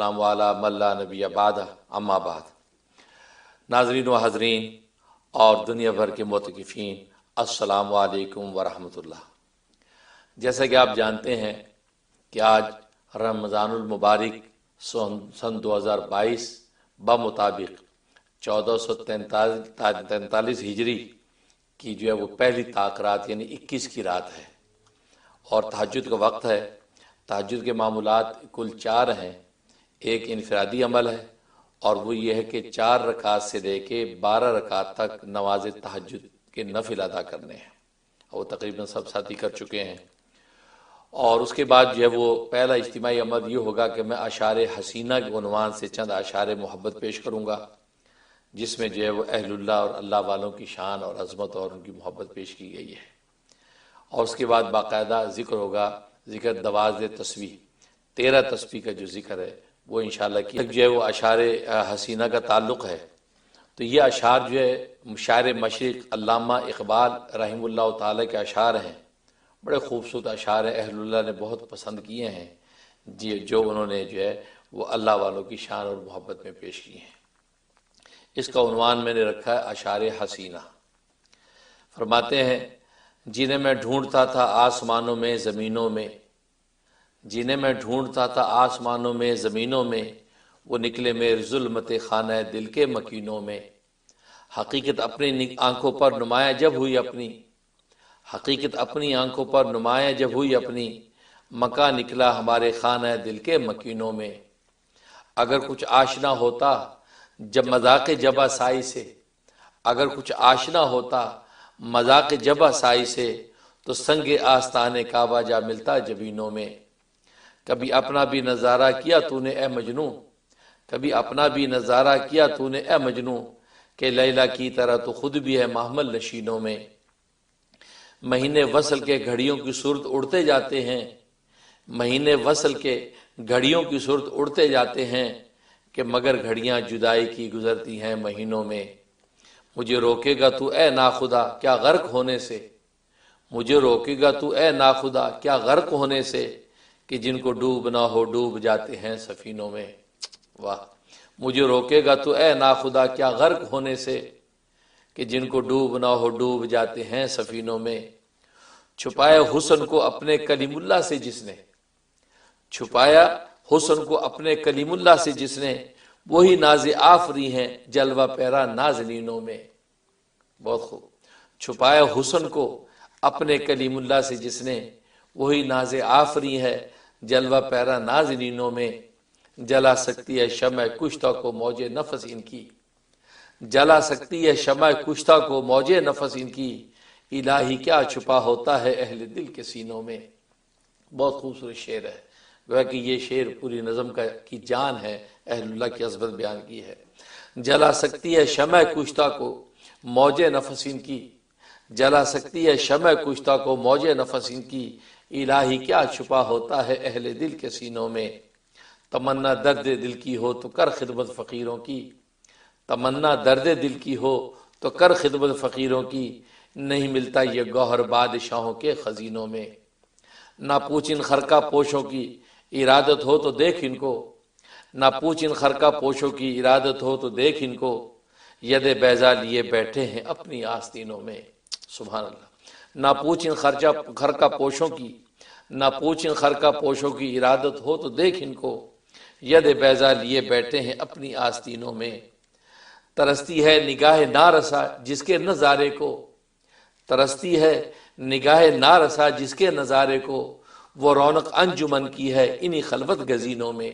السلام علی من لا نبی بعد اما بعد۔ ناظرین و حاضرین اور دنیا بھر کے معتکفین، السلام علیکم ورحمۃ اللہ۔ جیسا کہ آپ جانتے ہیں کہ آج رمضان المبارک سن 2022 بمطابق 1443 ہجری کی جو ہے وہ پہلی طاق رات یعنی 21 کی رات ہے، اور تہجد کا وقت ہے۔ تہجد کے معمولات کل 4 ہیں۔ ایک انفرادی عمل ہے، اور وہ یہ ہے کہ 4 رکعت سے لے کے 12 رکعت تک نماز تہجد کے نفل ادا کرنے ہیں، وہ تقریباً سب ساتھی کر چکے ہیں۔ اور اس کے بعد جو ہے وہ پہلا اجتماعی عمل یہ ہوگا کہ میں اشعار حسینہ کے عنوان سے چند اشعار محبت پیش کروں گا، جس میں جو ہے وہ اہل اللہ اور اللہ والوں کی شان اور عظمت اور ان کی محبت پیش کی گئی ہے۔ اور اس کے بعد باقاعدہ ذکر ہوگا، ذکر دواز تسبیح، 13 تسبیح کا جو ذکر ہے وہ انشاءاللہ کی جو ہے وہ اشعار حسینہ کا تعلق ہے۔ تو یہ اشعار جو ہے شاعر مشرق علامہ اقبال رحمہ اللہ تعالیٰ کے اشعار ہیں، بڑے خوبصورت اشعار ہیں، اہل اللہ نے بہت پسند کیے ہیں جی، جو انہوں نے جو ہے وہ اللہ والوں کی شان اور محبت میں پیش کی ہیں۔ اس کا عنوان میں نے رکھا ہے اشعار حسینہ۔ فرماتے ہیں، جنہیں میں ڈھونڈتا تھا آسمانوں میں زمینوں میں، جنہیں میں ڈھونڈتا تھا آسمانوں میں زمینوں میں، وہ نکلے میرے ظلمت خانہ دل کے مکینوں میں۔ حقیقت اپنی آنکھوں پر نمایاں جب ہوئی اپنی، حقیقت اپنی آنکھوں پر نمایاں جب ہوئی اپنی، مکہ نکلا ہمارے خانہ دل کے مکینوں میں۔ اگر کچھ آشنا ہوتا جب مذاق جبا سائی سے، اگر کچھ آشنا ہوتا مذاق جبا سائی سے، تو سنگ آستانے کعبہ جا ملتا جبینوں میں۔ کبھی اپنا بھی نظارہ کیا تو نے اے مجنوں، کبھی اپنا بھی نظارہ کیا تو نے اے مجنوں، کہ لیلا کی طرح تو خود بھی ہے محمل نشینوں میں۔ مہینے وصل کے گھڑیوں کی صورت اڑتے جاتے ہیں، مہینے وصل کے گھڑیوں کی صورت اڑتے جاتے ہیں، کہ مگر گھڑیاں جدائی کی گزرتی ہیں مہینوں میں۔ مجھے روکے گا تو اے ناخدا کیا غرق ہونے سے، مجھے روکے گا تو اے ناخدا کیا غرق ہونے سے، کہ جن کو ڈوب نہ ہو ڈوب جاتے ہیں سفینوں میں۔ واہ! مجھے روکے گا تو اے ناخدا کیا غرق ہونے سے، کہ جن کو ڈوب نہ ہو ڈوب جاتے ہیں سفینوں میں۔ چھپایا حسن کو اپنے کلیم اللہ سے جس نے، چھپایا حسن کو اپنے کلیم اللہ سے جس نے، وہی ناز آفری ہیں جلوہ پیرا نازنینوں میں۔ بہت خوب۔ چھپایا حسن کو اپنے کلیم اللہ سے جس نے، وہی ناز آفری ہے جلوہ پیرا نازنینوں میں۔ جلا سکتی ہے شمع کشتہ کو موج نفس ان کی، جلا سکتی ہے شمع کشتہ کو موج نفس ان کی، الہی کیا چھپا ہوتا ہے اہل دل کے سینوں میں۔ بہت خوبصورت شعر ہے، گویا کہ یہ شعر پوری نظم کی جان ہے، اہل اللہ کی عظمت بیان کی ہے۔ جلا سکتی ہے شمع کشتہ کو موج نفس ان کی، جلا سکتی ہے شمع کشتہ کو موج نفس ان کی، الہی کیا چھپا ہوتا ہے اہل دل کے سینوں میں۔ تمنا درد دل کی ہو تو کر خدمت فقیروں کی، تمنا درد دل کی ہو تو کر خدمت فقیروں کی، نہیں ملتا یہ گوہر بادشاہوں کے خزینوں میں۔ نہ پوچھ ان خرقہ پوشوں کی ارادت ہو تو دیکھ ان کو، نہ پوچھ ان خرقہ پوشوں کی ارادت ہو تو دیکھ ان کو، ید بیضا لیے بیٹھے ہیں اپنی آستینوں میں۔ سبحان اللہ۔ نہ پوچھ ان خرقہ پوشوں کی، نہ پوچھ ان خرقہ پوشوں کی ارادت ہو تو دیکھ ان کو، ید بیضا لیے بیٹھے ہیں اپنی آستینوں میں۔ ترستی ہے نگاہ نارسا جس کے نظارے کو، ترستی ہے نگاہ نارسا جس کے نظارے کو، وہ رونق انجمن کی ہے انہی خلوت گزینوں میں۔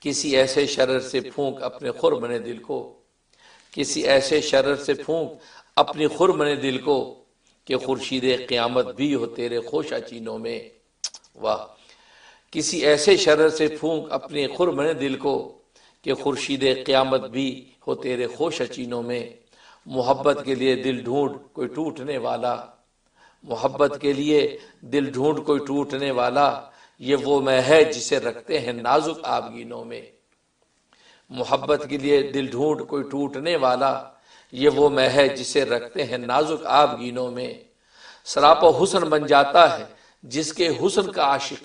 کسی ایسے شرر سے پھونک اپنے خرمن دل کو، کسی ایسے شرر سے پھونک اپنی خرمن دل کو، کہ خورشید قیامت بھی ہو تیرے خوشا چینوں میں۔ واہ! کسی ایسے شرر سے پھونک اپنے خرمن دل کو، کہ خورشید قیامت بھی ہو تیرے خوشا چینوں میں۔ محبت کے لیے دل ڈھونڈ کوئی ٹوٹنے والا، محبت کے لیے دل ڈھونڈ کوئی ٹوٹنے والا، یہ وہ میں ہے جسے رکھتے ہیں نازک آبگینوں میں۔ محبت کے لیے دل ڈھونڈ کوئی ٹوٹنے والا، یہ وہ میں ہے جسے رکھتے ہیں نازک آبگینوں میں۔ سراپا حسن بن جاتا ہے جس کے حسن کا عاشق،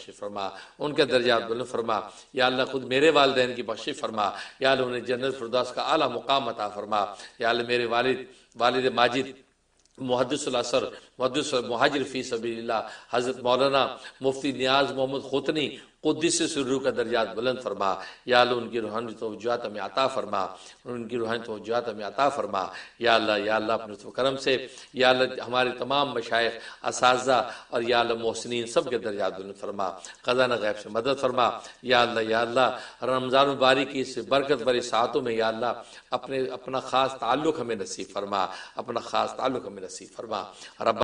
بخشش فرما، ان کے درجات بلند فرما، یا اللہ خود میرے والدین کی بخشش فرما، یا اللہ انہیں جنت فردوس کا اعلیٰ مقام عطا فرما، یا اللہ میرے والد ماجد محدث الاثر محدث مہاجر فی سبیل اللہ حضرت مولانا مفتی نیاز محمد خوتنی قدس سرو کا درجات بلند فرما، یا اللہ ان کی روحانی توجہات ہمیں عطا فرما، ان کی روحانی توجہات ہمیں عطا فرما، یا اللہ اپنے لطف و کرم سے یا اللہ ہمارے تمام مشائخ اساتذہ اور یا اللہ محسنین سب کے درجات بلند فرما، خزانہ غیب سے مدد فرما، یا اللہ رمضان المبارک کی اس برکت بھری ساعتوں میں یا اللہ اپنا خاص تعلق ہمیں نصیب فرما، اپنا خاص تعلق ہمیں نصیب فرما۔ رب